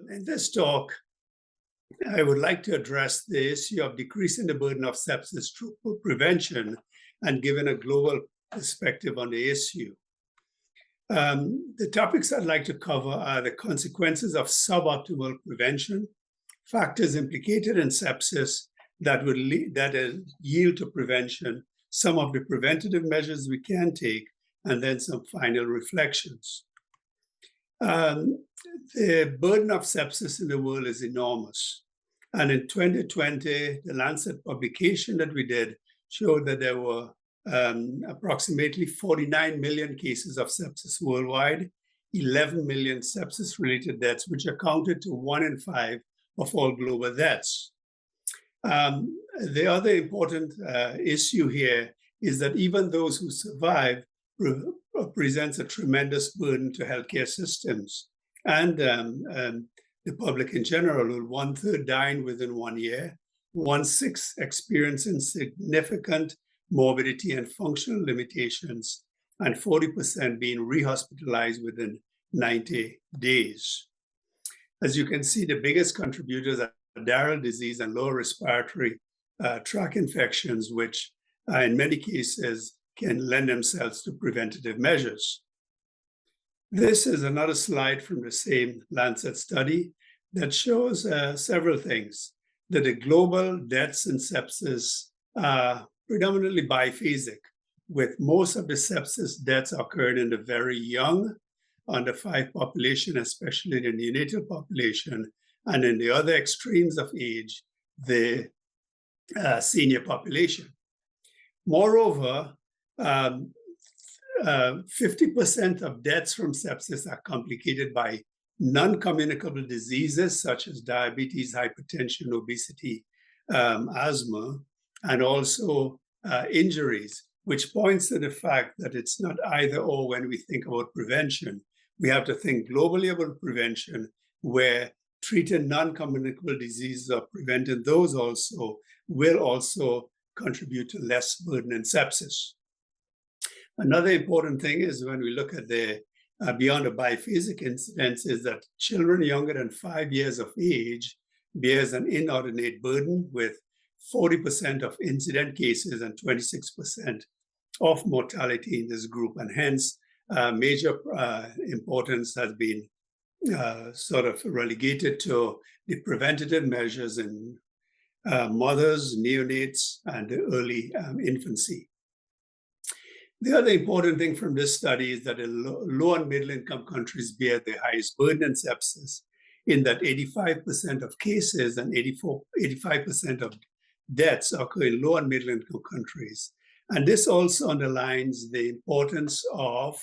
In this talk, I would like to address the issue of decreasing the burden of sepsis through prevention and giving a global perspective on the issue. The topics I'd like to cover are the consequences of suboptimal prevention, factors implicated in sepsis that yield to prevention, some of the preventative measures we can take, and then some final reflections. The burden of sepsis in the world is enormous. And in 2020, the Lancet publication that we did showed that there were approximately 49 million cases of sepsis worldwide, 11 million sepsis-related deaths, which accounted to 1 in 5 of all global deaths. The other important issue here is that even those who survive presents a tremendous burden to healthcare systems and the public in general, with 1/3 dying within 1 year, 1/6 experiencing significant morbidity and functional limitations, and 40% being rehospitalized within 90 days. As you can see, the biggest contributors are diarrheal disease and lower respiratory tract infections, which in many cases can lend themselves to preventative measures. This is another slide from the same Lancet study that shows several things. That the global deaths in sepsis are predominantly biphasic, with most of the sepsis deaths occurring in the very young, under 5 population, especially the neonatal population, and in the other extremes of age, the senior population. Moreover, 50% of deaths from sepsis are complicated by non-communicable diseases such as diabetes, hypertension, obesity, asthma, and also injuries, which points to the fact that it's not either or when we think about prevention. We have to think globally about prevention, where treating non-communicable diseases or preventing those also will also contribute to less burden in sepsis. Another important thing is when we look at the beyond the biphasic incidence is that children younger than 5 years of age bears an inordinate burden, with 40% of incident cases and 26% of mortality in this group, and hence major importance has been sort of relegated to the preventative measures in mothers, neonates, and early infancy. The other important thing from this study is that the low and middle income countries bear the highest burden in sepsis, in that 85% of cases and 85% of deaths occur in low and middle income countries. And this also underlines the importance of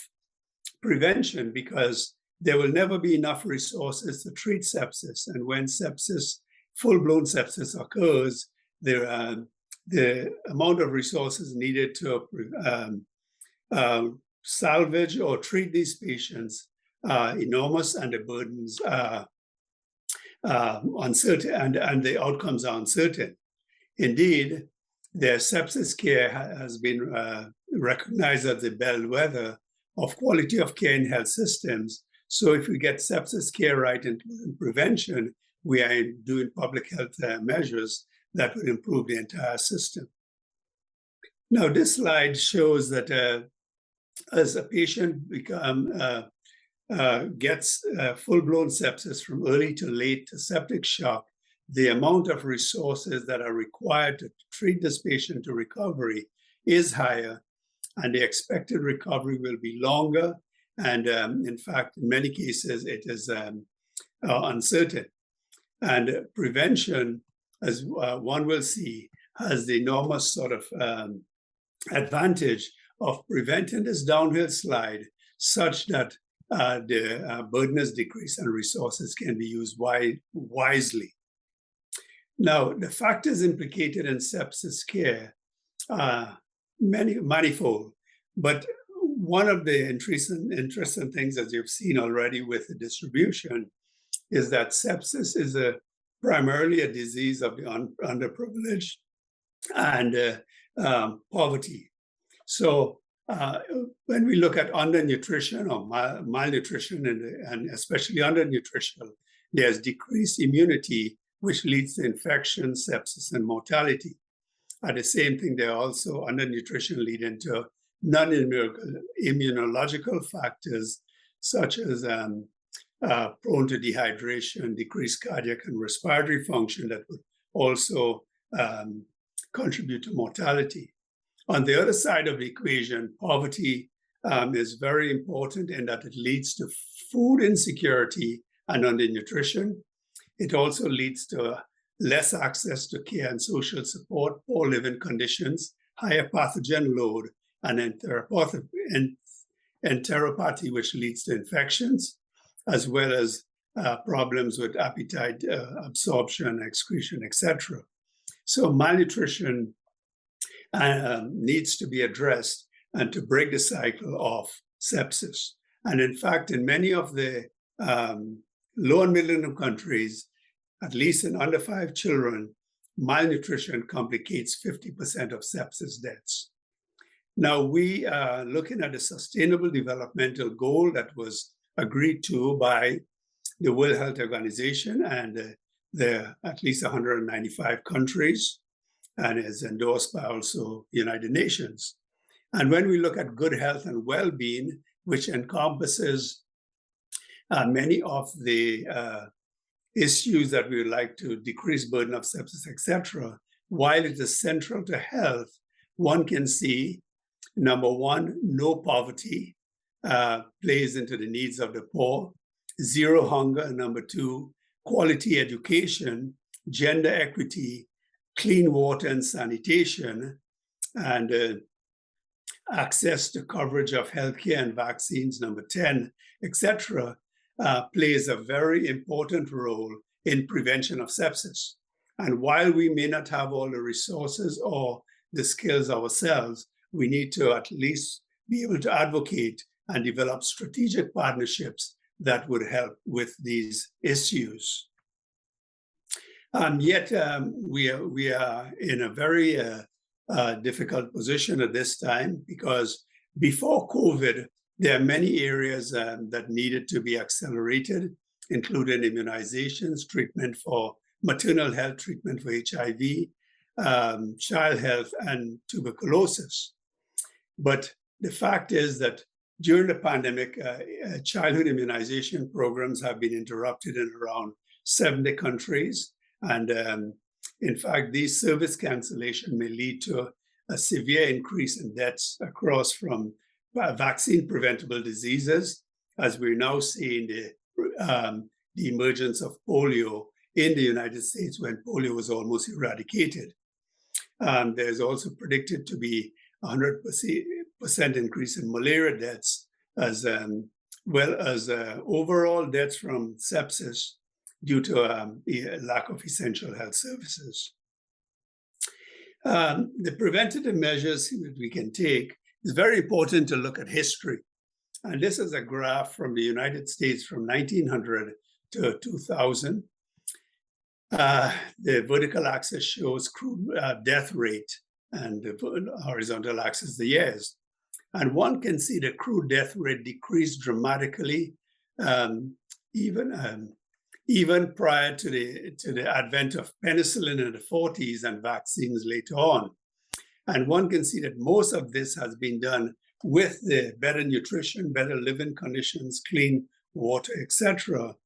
prevention, because there will never be enough resources to treat sepsis. And when sepsis, full-blown sepsis occurs, the amount of resources needed to salvage or treat these patients are enormous, and the burdens are uncertain, and the outcomes are uncertain. Indeed, their sepsis care has been recognized as the bellwether of quality of care in health systems. So if we get sepsis care right, including prevention, we are doing public health measures that would improve the entire system. Now, this slide shows that as a patient gets full-blown sepsis from early to late to septic shock, the amount of resources that are required to treat this patient to recovery is higher, and the expected recovery will be longer. And in fact, in many cases, it is uncertain. And prevention, as one will see, has the enormous sort of advantage of preventing this downhill slide such that the burden is decreased and resources can be used wisely. Now, the factors implicated in sepsis care are manifold, but one of the interesting things, as you've seen already with the distribution, is that sepsis is primarily a disease of the underprivileged and poverty. So when we look at undernutrition or malnutrition, and especially undernutrition there's decreased immunity, which leads to infection, sepsis, and mortality. At the same thing, there are also undernutrition leading to non-immunological factors such as prone to dehydration, decreased cardiac and respiratory function that would also contribute to mortality. On the other side of the equation, poverty is very important in that it leads to food insecurity and undernutrition. It also leads to less access to care and social support, poor living conditions, higher pathogen load, and enteropathy, which leads to infections, as well as problems with appetite, absorption, excretion, etc. So malnutrition needs to be addressed and to break the cycle of sepsis. And in fact, in many of the low and middle income countries, at least in under 5 children, malnutrition complicates 50% of sepsis deaths. Now, we are looking at a sustainable developmental goal that was agreed to by the World Health Organization and the at least 195 countries, and is endorsed by also United Nations. And when we look at good health and well-being, which encompasses many of the issues that we would like to decrease burden of sepsis, etc., while it is central to health, one can see, number one, no poverty plays into the needs of the poor, zero hunger, number two, quality education, gender equity, clean water and sanitation, and access to coverage of healthcare and vaccines, number 10, etc., plays a very important role in prevention of sepsis. And while we may not have all the resources or the skills ourselves, we need to at least be able to advocate and develop strategic partnerships that would help with these issues. Yet we are in a very difficult position at this time, because before COVID, there are many areas that needed to be accelerated, including immunizations, treatment for maternal health, treatment for HIV, child health, and tuberculosis. But the fact is that during the pandemic, childhood immunization programs have been interrupted in around 70 countries. And in fact, these service cancellation may lead to a severe increase in deaths across from vaccine preventable diseases, as we're now seeing the emergence of polio in the United States when polio was almost eradicated. There's also predicted to be 100% increase in malaria deaths, as well as overall deaths from sepsis due to a lack of essential health services. The preventative measures that we can take, it's very important to look at history. And this is a graph from the United States from 1900 to 2000. The vertical axis shows crude death rate, and the horizontal axis the years. And one can see the crude death rate decreased dramatically, even prior to the advent of penicillin in the 40s and vaccines later on. And one can see that most of this has been done with the better nutrition, better living conditions, clean water, etc.,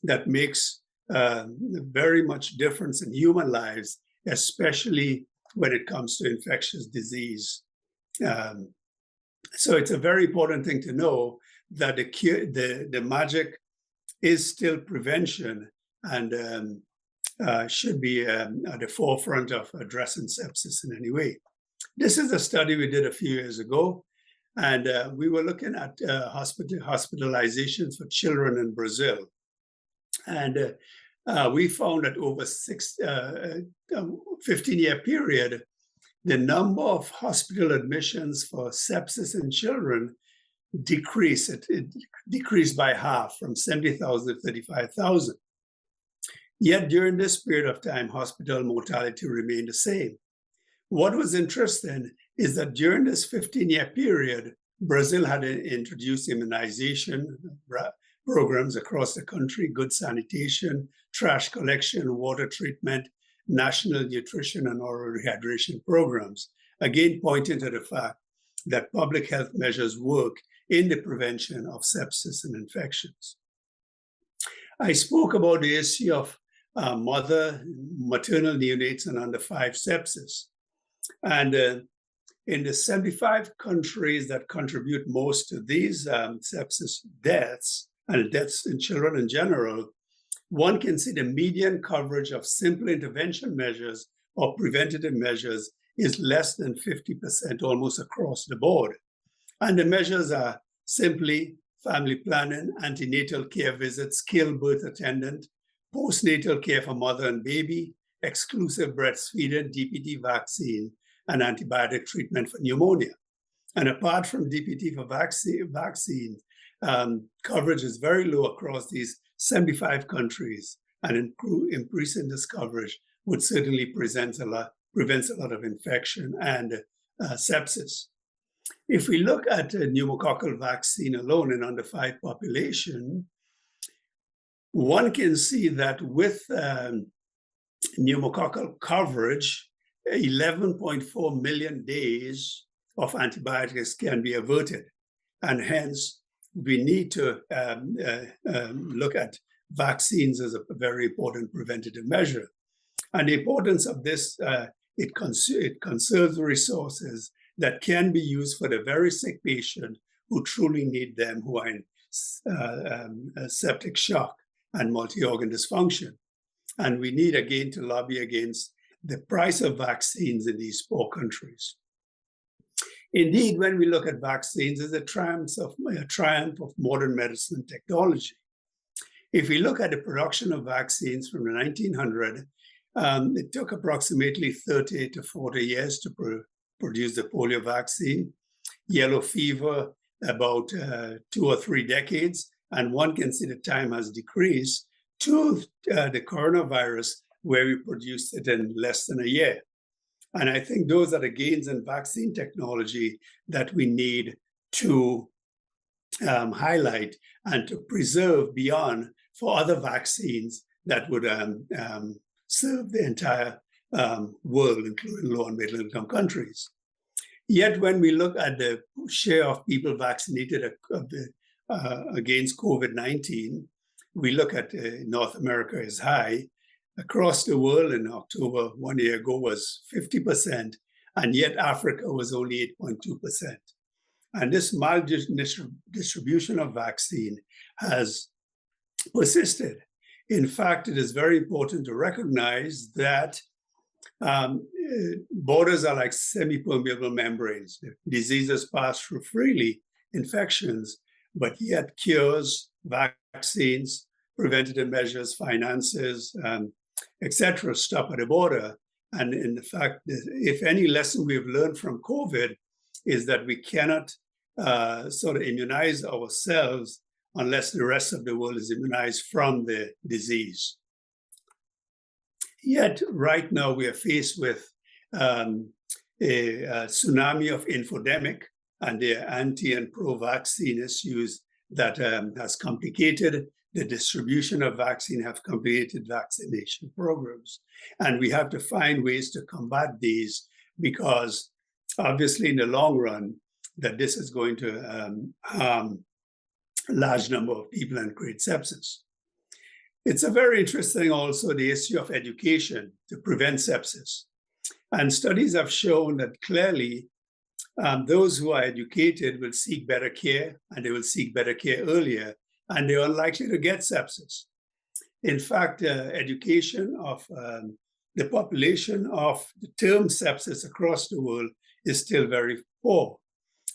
that makes very much difference in human lives, especially when it comes to infectious disease. So it's a very important thing to know that the magic is still prevention, and should be at the forefront of addressing sepsis in any way. This is a study we did a few years ago, and we were looking at hospitalizations for children in Brazil. And we found that over a 15-year period, the number of hospital admissions for sepsis in children decreased. It decreased by half, from 70,000 to 35,000. Yet during this period of time, hospital mortality remained the same. What was interesting is that during this 15-year period, Brazil had introduced immunization programs across the country: good sanitation, trash collection, water treatment, national nutrition and oral rehydration programs. Again, pointing to the fact that public health measures work in the prevention of sepsis and infections. I spoke about the issue of maternal neonates and under 5 sepsis. And in the 75 countries that contribute most to these sepsis deaths and deaths in children in general, one can see the median coverage of simple intervention measures or preventative measures is less than 50%, almost across the board. And the measures are simply family planning, antenatal care visits, skilled birth attendant, postnatal care for mother and baby, exclusive breastfeeding, DPT vaccine, and antibiotic treatment for pneumonia. And apart from DPT for vaccine, coverage is very low across these 75 countries, and increasing this coverage would certainly prevents a lot of infection and sepsis. If we look at pneumococcal vaccine alone in under 5 population, one can see that with pneumococcal coverage, 11.4 million days of antibiotics can be averted. And hence, we need to look at vaccines as a very important preventative measure. And the importance of this, it conserves resources that can be used for the very sick patient who truly need them, who are in septic shock and multi-organ dysfunction. And we need, again, to lobby against the price of vaccines in these poor countries. Indeed, when we look at vaccines, it's a triumph of modern medicine technology. If we look at the production of vaccines from the 1900s, it took approximately 30 to 40 years to produce the polio vaccine. Yellow fever, about 2 or 3 decades, and one can see the time has decreased to the coronavirus, where we produced it in less than a year. And I think those are the gains in vaccine technology that we need to highlight and to preserve beyond for other vaccines that would serve the entire world, including low and middle income countries. Yet when we look at the share of people vaccinated against COVID-19, we look at North America is high. Across the world in October 1 year ago was 50%, and yet Africa was only 8.2%. And this maldistribution of vaccine has persisted. In fact, it is very important to recognize that borders are like semi-permeable membranes. Diseases pass through freely, infections, but yet cures, vaccines, preventative measures, finances, etc., stop at the border. And in fact, if any lesson we've learned from COVID is that we cannot sort of immunize ourselves unless the rest of the world is immunized from the disease. Yet right now we are faced with a tsunami of infodemic and the anti and pro-vaccine issues that has complicated the distribution of vaccine, have complicated vaccination programs. And we have to find ways to combat these, because obviously in the long run, that this is going to harm a large number of people and create sepsis. It's a very interesting also the issue of education to prevent sepsis. And studies have shown that clearly those who are educated will seek better care, and they will seek better care earlier, and they are unlikely to get sepsis. In fact, education of the population of the term sepsis across the world is still very poor.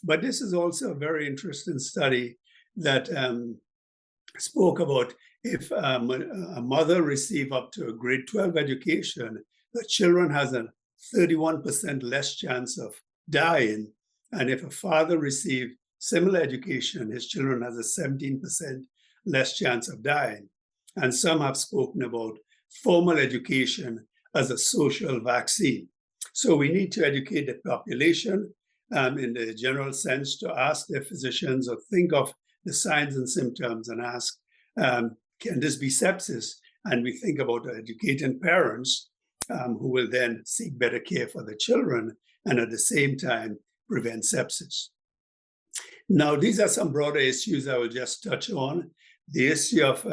But this is also a very interesting study that spoke about if a mother receives up to a grade 12 education, the children has a 31% less chance of dying. And if a father receives similar education, his children has a 17% less chance of dying. And some have spoken about formal education as a social vaccine. So we need to educate the population in the general sense, to ask their physicians or think of the signs and symptoms and ask, can this be sepsis? And we think about educating parents who will then seek better care for the children and at the same time prevent sepsis. Now, these are some broader issues I will just touch on. The issue of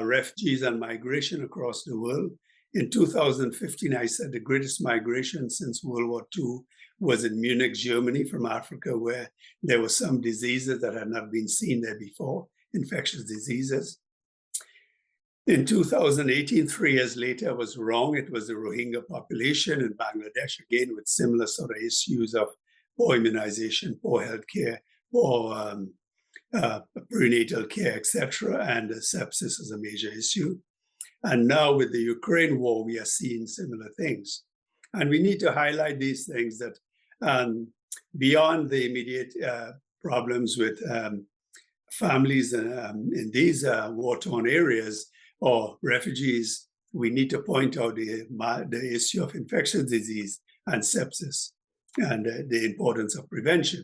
refugees and migration across the world. In 2015, I said the greatest migration since World War II was in Munich, Germany, from Africa, where there were some diseases that had not been seen there before, infectious diseases. In 2018, 3 years later, I was wrong. It was the Rohingya population in Bangladesh, again, with similar sort of issues of poor immunization, poor healthcare, poor prenatal care, etc., and sepsis is a major issue. And now with the Ukraine war, we are seeing similar things. And we need to highlight these things that beyond the immediate problems with families in these war-torn areas or refugees, we need to point out the issue of infectious disease and sepsis and the importance of prevention.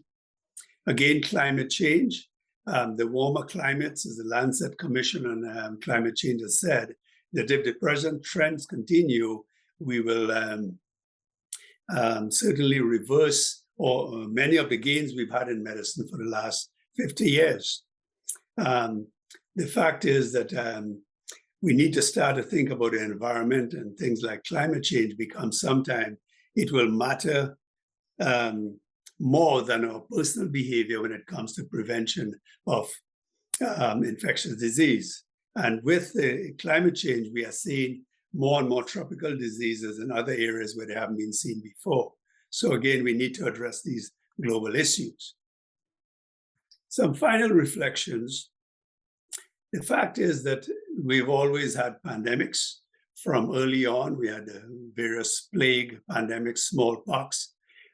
Again, climate change. The warmer climates, as the Lancet Commission on Climate Change has said, that if the present trends continue, we will certainly reverse or many of the gains we've had in medicine for the last 50 years. The fact is that we need to start to think about the environment, and things like climate change become sometime it will matter more than our personal behavior when it comes to prevention of infectious disease. And with the climate change, we are seeing more and more tropical diseases in other areas where they haven't been seen before. So again, we need to address these global issues. Some final reflections. The fact is that we've always had pandemics. From early on, we had various plague pandemics, smallpox,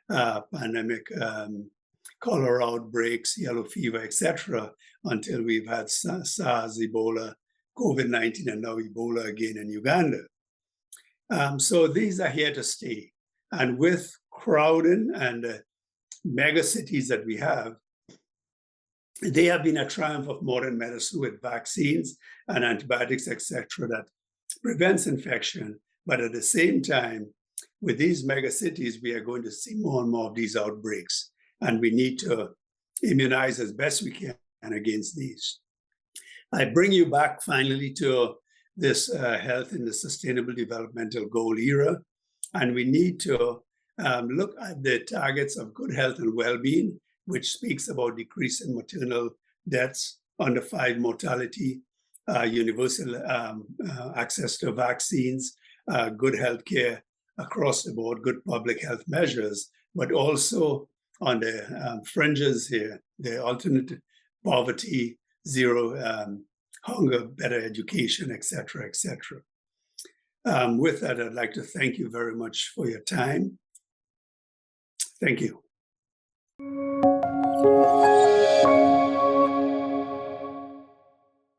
pandemic, cholera outbreaks, yellow fever, etc., until we've had SARS, Ebola, COVID-19, and now Ebola again in Uganda. So these are here to stay. And with crowding and mega cities that we have, they have been a triumph of modern medicine with vaccines and antibiotics, etc., that prevents infection. But at the same time, with these mega cities, we are going to see more and more of these outbreaks, and we need to immunize as best we can against these. I bring you back finally to this health in the sustainable developmental goal era, and we need to look at the targets of good health and well-being, which speaks about decreasing maternal deaths, under 5 mortality, universal access to vaccines, good health care across the board, good public health measures, but also on the fringes here, the alternate poverty, zero hunger, better education, etc., etc. With that, I'd like to thank you very much for your time. Thank you.